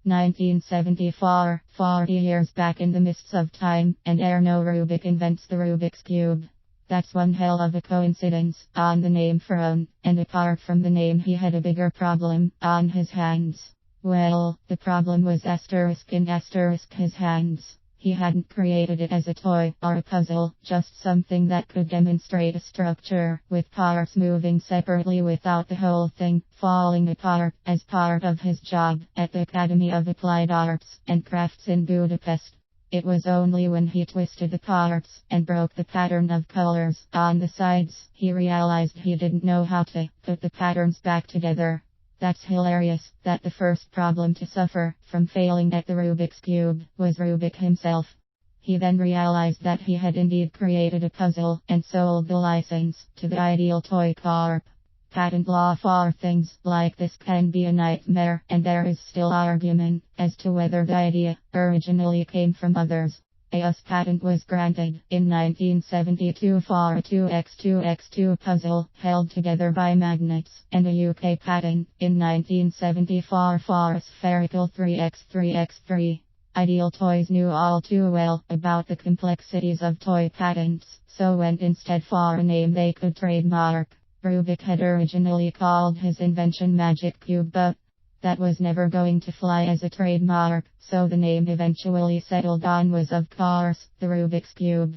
1974, 40 years back in the mists of time, and Erno Rubik invents the Rubik's Cube. That's one hell of a coincidence on the name front, and apart from the name he had a bigger problem on his hands. Well, the problem was asterisk in asterisk his hands. He hadn't created it as a toy or a puzzle, just something that could demonstrate a structure with parts moving separately without the whole thing falling apart, as part of his job at the Academy of Applied Arts and Crafts in Budapest. It was only when he twisted the parts and broke the pattern of colors on the sides he realized he didn't know how to put the patterns back together. That's hilarious that the first problem to suffer from failing at the Rubik's Cube was Rubik himself. He then realized that he had indeed created a puzzle and sold the license to the Ideal Toy Corp. Patent law for things like this can be a nightmare, and there is still argument as to whether the idea originally came from others. A US patent was granted in 1972 for a 2x2x2 puzzle held together by magnets, and a UK patent in 1974 for a spherical 3x3x3. Ideal Toys knew all too well about the complexities of toy patents, so went instead for a name they could trademark. Rubik had originally called his invention Magic Cube, but that was never going to fly as a trademark, so the name eventually settled on was, of course, the Rubik's Cube.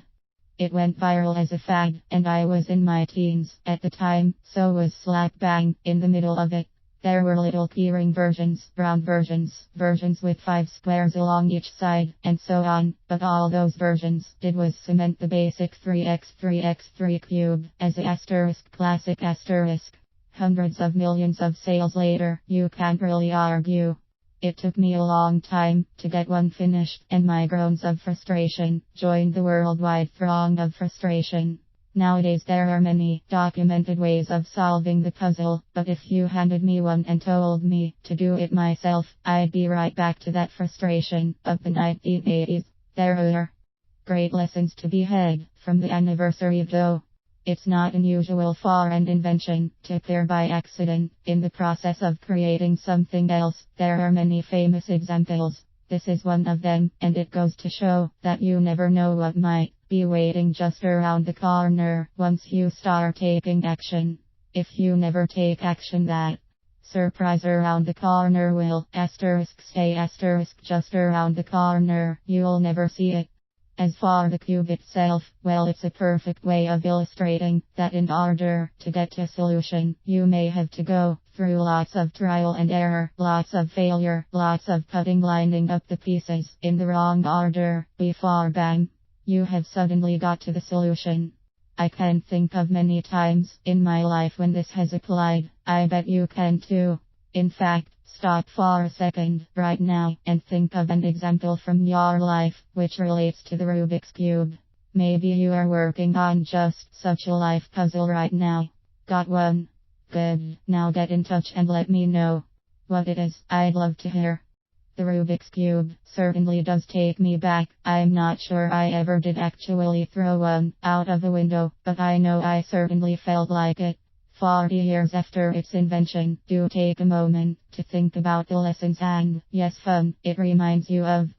It went viral as a fad, and I was in my teens at the time, so was slap bang in the middle of it. There were little keyring versions, round versions, versions with 5 squares along each side, and so on, but all those versions did was cement the basic 3x3x3 cube as a asterisk classic asterisk. Hundreds of millions of sales later, you can't really argue. It took me a long time to get one finished, and my groans of frustration joined the worldwide throng of frustration. Nowadays there are many documented ways of solving the puzzle, but if you handed me one and told me to do it myself, I'd be right back to that frustration of the 1980s. There are great lessons to be had from the anniversary though. It's not unusual for an invention to appear by accident in the process of creating something else. There are many famous examples. This is one of them, and it goes to show that you never know what might be waiting just around the corner once you start taking action. If you never take action, that surprise around the corner will stay just around the corner. You'll never see it. As for the cube itself, well, it's a perfect way of illustrating that in order to get to a solution, you may have to go through lots of trial and error, lots of failure, lots of cutting, lining up the pieces in the wrong order before bang, you have suddenly got to the solution. I can think of many times in my life when this has applied. I bet you can too. In fact, stop for a second right now and think of an example from your life which relates to the Rubik's Cube. Maybe you are working on just such a life puzzle right now. Got one? Good. Now get in touch and let me know what it is. I'd love to hear. The Rubik's Cube certainly does take me back. I'm not sure I ever did actually throw one out of a window, but I know I certainly felt like it. 40 years after its invention, do take a moment to think about the lessons and, yes, fun it reminds you of.